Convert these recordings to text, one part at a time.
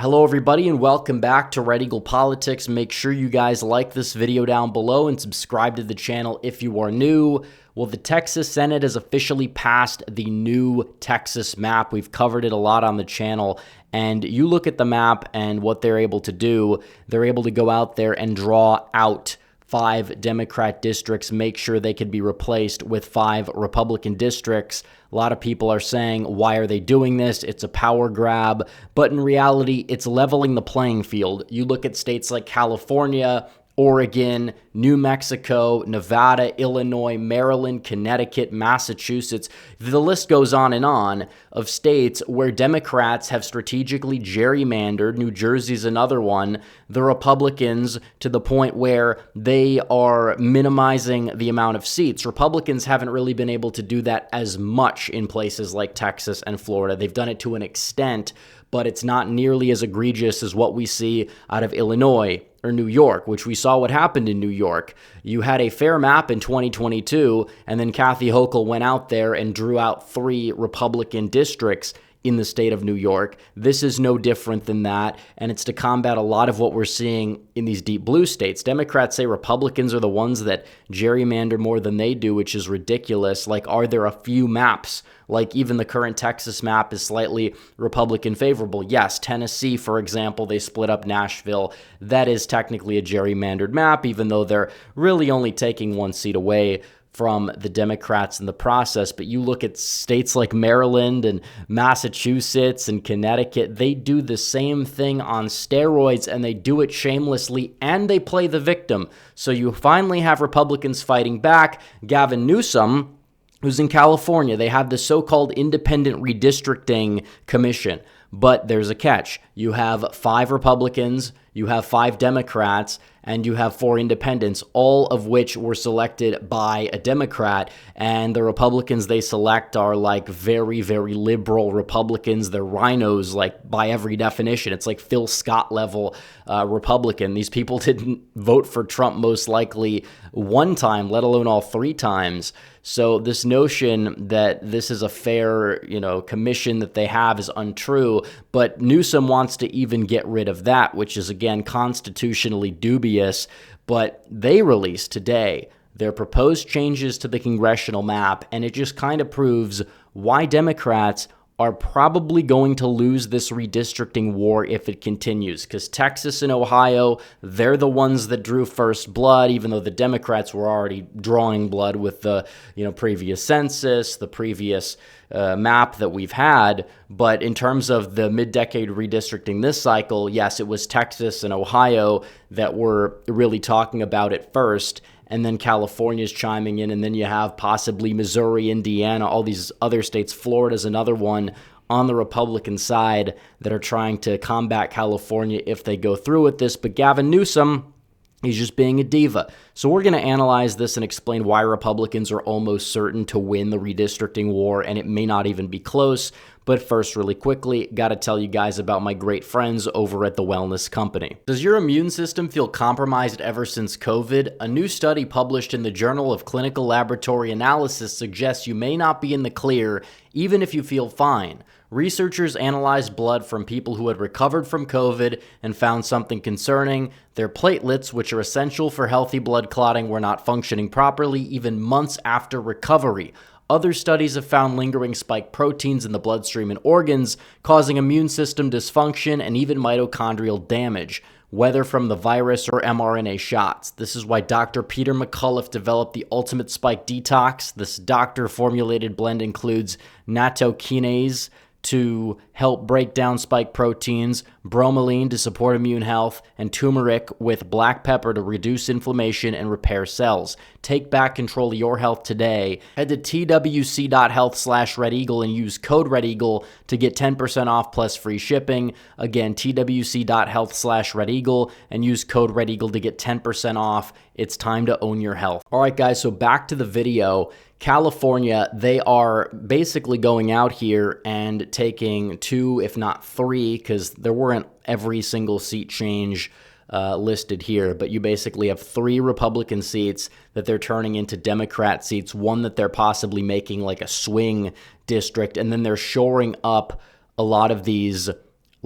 Hello everybody and welcome back to Red Eagle Politics. Make sure you guys like this video down below and subscribe to the channel if you are new. Well, the Texas Senate has officially passed the new Texas map. We've covered it a lot on the channel, and you look at the map and what they're able to do. They're able to go out there and draw out 5 Democrat districts, make sure they could be replaced with 5 Republican districts. A lot of people are saying, why are they doing this? It's a power grab. But in reality, it's leveling the playing field. You look at states like California, Oregon, New Mexico, Nevada, Illinois, Maryland, Connecticut, Massachusetts. The list goes on of states where Democrats have strategically gerrymandered. New Jersey's another one. The Republicans to the point where they are minimizing the amount of seats. Republicans haven't really been able to do that as much in places like Texas and Florida. They've done it to an extent, but it's not nearly as egregious as what we see out of Illinois or New York, which we saw what happened in New York. You had a fair map in 2022, and then Kathy Hochul went out there and drew out 3 Republican districts in the state of New York. This is no different than that, and it's to combat a lot of what we're seeing in these deep blue states. Democrats say Republicans are the ones that gerrymander more than they do, which is ridiculous. Like, are there a few maps? Like, even the current Texas map is slightly Republican favorable. Yes, Tennessee, for example, they split up Nashville. That is technically a gerrymandered map, even though they're really only taking 1 seat away from the Democrats in the process. But you look at states like Maryland and Massachusetts and Connecticut, they do the same thing on steroids, and they do it shamelessly, and they play the victim. So you finally have Republicans fighting back. Gavin Newsom, who's in California, they have the so-called Independent Redistricting Commission. But there's a catch. You have 5 Republicans, you have 5 Democrats, and you have 4 independents, all of which were selected by a Democrat. And the Republicans they select are like very, very liberal Republicans. They're rhinos, like, by every definition. It's like Phil Scott level Republican. These people didn't vote for Trump most likely 1 time, let alone all 3 times. So this notion that this is a fair, commission that they have is untrue. But Newsom wants to even get rid of that, which is, again, constitutionally dubious. But they released today their proposed changes to the congressional map, and it just kind of proves why Democrats are probably going to lose this redistricting war if it continues, because Texas and Ohio, they're the ones that drew first blood, even though the Democrats were already drawing blood with the previous census, the previous map that we've had. But in terms of the mid-decade redistricting this cycle, yes, it was Texas and Ohio that were really talking about it first, and then California's chiming in, and then you have possibly Missouri, Indiana, all these other states. Florida's another one on the Republican side that are trying to combat California if they go through with this. But Gavin Newsom, he's just being a diva. So we're going to analyze this and explain why Republicans are almost certain to win the redistricting war, and it may not even be close. But first, really quickly, got to tell you guys about my great friends over at The Wellness Company. Does your immune system feel compromised ever since COVID? A new study published in the Journal of Clinical Laboratory Analysis suggests you may not be in the clear even if you feel fine. Researchers analyzed blood from people who had recovered from COVID and found something concerning. Their platelets, which are essential for healthy blood clotting, were not functioning properly even months after recovery. Other studies have found lingering spike proteins in the bloodstream and organs, causing immune system dysfunction and even mitochondrial damage, whether from the virus or mRNA shots. This is why Dr. Peter McCullough developed the Ultimate Spike Detox. This doctor-formulated blend includes nattokinase to help break down spike proteins, bromelain to support immune health, and turmeric with black pepper to reduce inflammation and repair cells. Take back control of your health today. Head to twc.health/redeagle and use code REDEAGLE to get 10% off plus free shipping. Again, twc.health/redeagle and use code REDEAGLE to get 10% off. It's time to own your health. All right, guys, so back to the video. California, they are basically going out here and taking 2, if not 3, because there weren't every single seat change listed here, but you basically have 3 Republican seats that they're turning into Democrat seats, 1 that they're possibly making like a swing district, and then they're shoring up a lot of these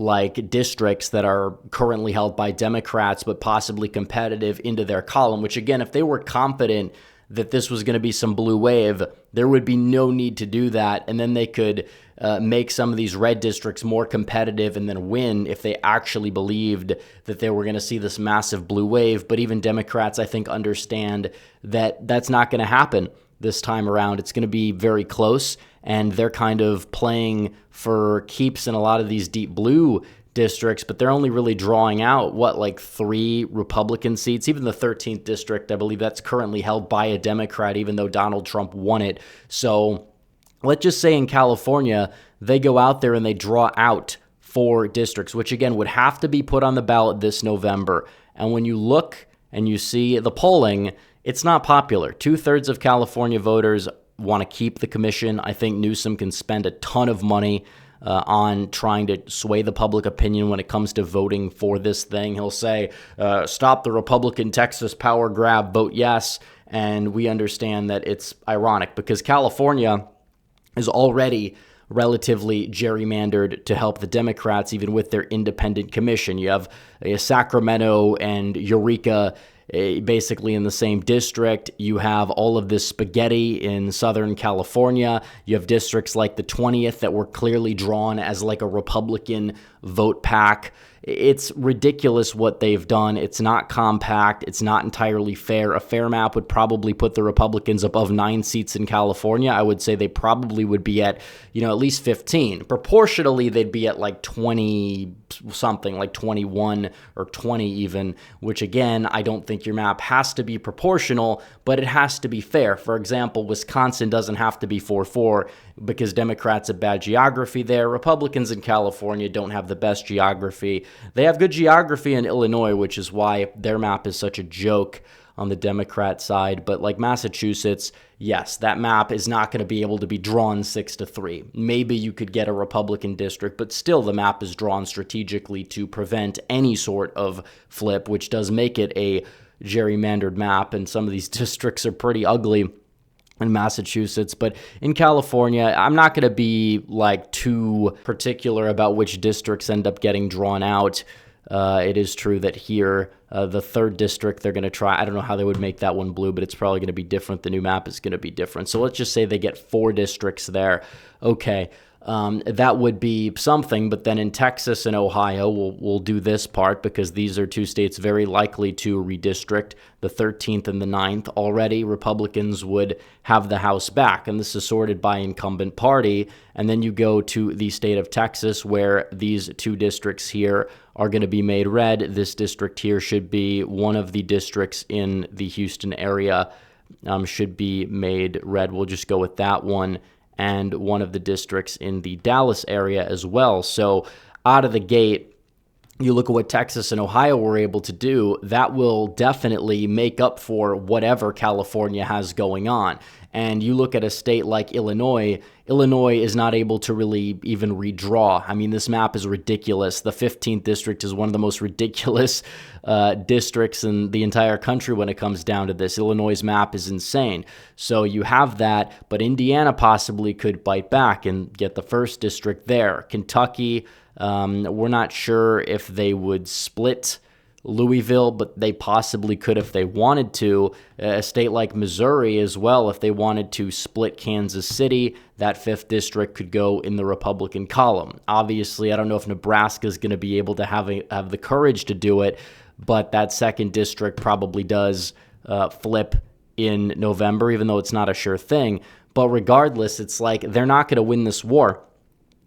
like districts that are currently held by Democrats but possibly competitive into their column, which again, if they were confident that this was going to be some blue wave, there would be no need to do that. And then they could make some of these red districts more competitive and then win if they actually believed that they were going to see this massive blue wave. But even Democrats, I think, understand that that's not going to happen this time around. It's going to be very close, and they're kind of playing for keeps in a lot of these deep blue districts, but they're only really drawing out, like 3 Republican seats. Even the 13th district, I believe that's currently held by a Democrat, even though Donald Trump won it. So let's just say in California, they go out there and they draw out 4 districts, which again would have to be put on the ballot this November. And when you look and you see the polling, it's not popular. 2/3 of California voters want to keep the commission. I think Newsom can spend a ton of money on trying to sway the public opinion when it comes to voting for this thing. He'll say, stop the Republican Texas power grab, vote yes. And we understand that it's ironic because California is already relatively gerrymandered to help the Democrats, even with their independent commission. You have Sacramento and Eureka basically in the same district. You have all of this spaghetti in Southern California. You have districts like the 20th that were clearly drawn as like a Republican vote pack. It's ridiculous what they've done. It's not compact. It's not entirely fair. A fair map would probably put the Republicans above 9 seats in California. I would say they probably would be at, at least 15. Proportionally, they'd be at like 20 something, like 21 or 20 even, which again, I don't think your map has to be proportional, but it has to be fair. For example, Wisconsin doesn't have to be 4-4 because Democrats have bad geography there. Republicans in California don't have the best geography. They have good geography in Illinois, which is why their map is such a joke on the Democrat side. But like Massachusetts, yes, that map is not going to be able to be drawn 6-3. Maybe you could get a Republican district, but still the map is drawn strategically to prevent any sort of flip, which does make it a gerrymandered map. And some of these districts are pretty ugly in Massachusetts. But in California, I'm not going to be like too particular about which districts end up getting drawn out. It is true that here, the 3rd district, they're going to try. I don't know how they would make that one blue, but it's probably going to be different. The new map is going to be different. So let's just say they get 4 districts there. Okay. That would be something, but then in Texas and Ohio, we'll do this part because these are 2 states very likely to redistrict, the 13th and the 9th. Already, Republicans would have the House back, and this is sorted by incumbent party. And then you go to the state of Texas, where these 2 districts here are going to be made red. This district here should be one of the districts in the Houston area, should be made red. We'll just go with that one. And one of the districts in the Dallas area as well. So out of the gate, you look at what Texas and Ohio were able to do, that will definitely make up for whatever California has going on. And you look at a state like Illinois, Illinois is not able to really even redraw. I mean, this map is ridiculous. The 15th district is one of the most ridiculous districts in the entire country when it comes down to this. Illinois' map is insane. So you have that, but Indiana possibly could bite back and get the 1st district there. Kentucky, we're not sure if they would split Louisville, but they possibly could if they wanted to. A state like Missouri as well, if they wanted to split Kansas City, that 5th district could go in the Republican column. Obviously, I don't know if Nebraska is going to be able to have the courage to do it, but that 2nd district probably does flip in November, even though it's not a sure thing. But regardless, it's like they're not going to win this war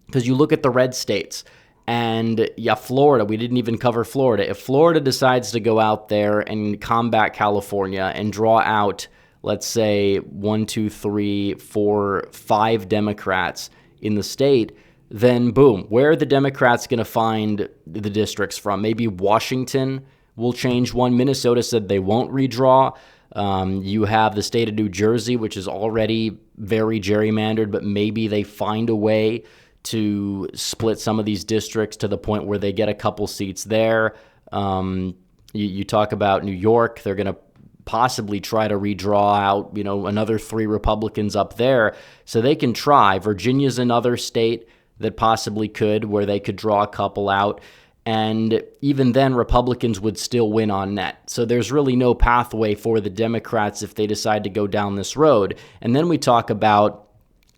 because you look at the red states. And yeah, Florida, we didn't even cover Florida. If Florida decides to go out there and combat California and draw out, let's say 1, 2, 3, 4, 5 Democrats in the state, then boom, where are the Democrats going to find the districts from? Maybe Washington will change one. Minnesota said they won't redraw. You have the state of New Jersey, which is already very gerrymandered, but maybe they find a way to split some of these districts to the point where they get a couple seats there. You talk about New York, they're going to possibly try to redraw out, another 3 Republicans up there. So they can try. Virginia's another state that possibly could, where they could draw a couple out. And even then, Republicans would still win on net. So there's really no pathway for the Democrats if they decide to go down this road. And then we talk about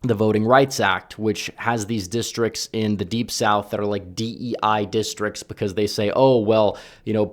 the Voting Rights Act, which has these districts in the Deep South that are like DEI districts because they say, oh, well,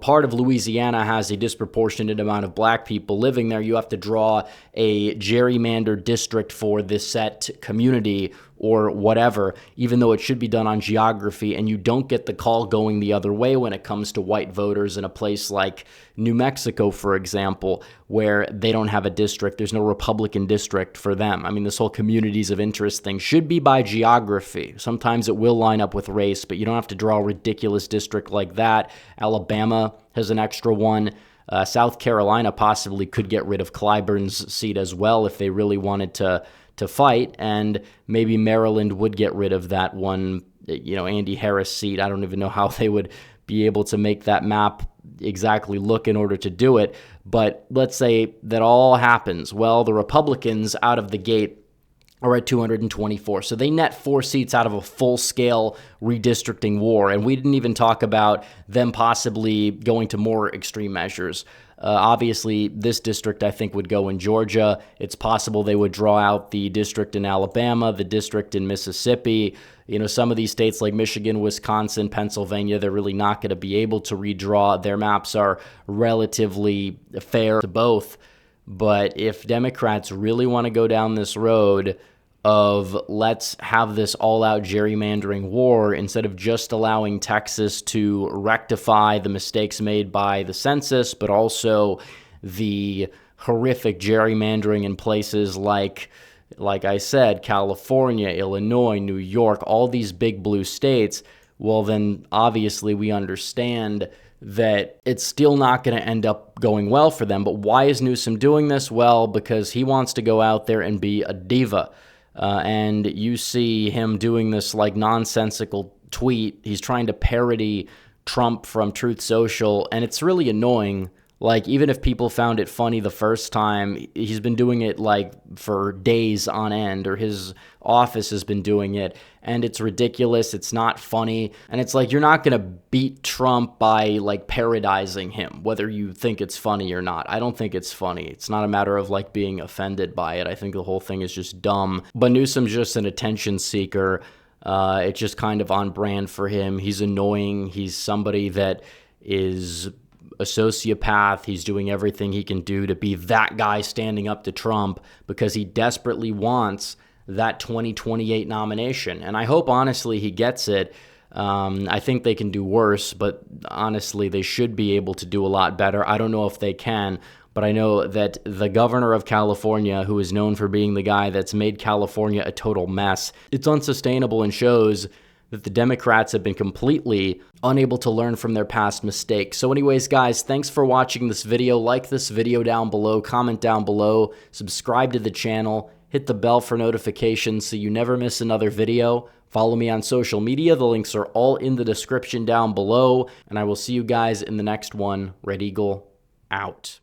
part of Louisiana has a disproportionate amount of black people living there. You have to draw a gerrymandered district for this set community or whatever, even though it should be done on geography, and you don't get the call going the other way when it comes to white voters in a place like New Mexico, for example, where they don't have a district. There's no Republican district for them. I mean, this whole communities of interest thing should be by geography. Sometimes it will line up with race, but you don't have to draw a ridiculous district like that. Alabama has an extra one. South Carolina possibly could get rid of Clyburn's seat as well if they really wanted to fight, and maybe Maryland would get rid of that one, Andy Harris seat. I don't even know how they would be able to make that map exactly look in order to do it. But let's say that all happens. Well, the Republicans out of the gate are at 224. So they net 4 seats out of a full-scale redistricting war. And we didn't even talk about them possibly going to more extreme measures. Obviously, this district, I think, would go in Georgia. It's possible they would draw out the district in Alabama, the district in Mississippi. Some of these states like Michigan, Wisconsin, Pennsylvania, they're really not going to be able to redraw. Their maps are relatively fair to both. But if Democrats really want to go down this road of let's have this all-out gerrymandering war instead of just allowing Texas to rectify the mistakes made by the census, but also the horrific gerrymandering in places like I said, California, Illinois, New York, all these big blue states, well, then obviously we understand that it's still not going to end up going well for them. But why is Newsom doing this? Well, because he wants to go out there and be a diva. And you see him doing this like nonsensical tweet. He's trying to parody Trump from Truth Social, and it's really annoying. Like, even if people found it funny the first time, he's been doing it like for days on end, or his office has been doing it, and it's ridiculous. It's not funny. And it's like, you're not going to beat Trump by like parodizing him, whether you think it's funny or not. I don't think it's funny. It's not a matter of like being offended by it. I think the whole thing is just dumb. But Newsom's just an attention seeker. It's just kind of on brand for him. He's annoying. He's somebody that is a sociopath. He's doing everything he can do to be that guy standing up to Trump because he desperately wants that 2028 nomination. And I hope, honestly, he gets it. I think they can do worse, but honestly, they should be able to do a lot better. I don't know if they can, but I know that the governor of California, who is known for being the guy that's made California a total mess, it's unsustainable and shows that the Democrats have been completely unable to learn from their past mistakes. So anyways, guys, thanks for watching this video. Like this video down below, comment down below, subscribe to the channel, hit the bell for notifications so you never miss another video. Follow me on social media. The links are all in the description down below, and I will see you guys in the next one. Red Eagle out.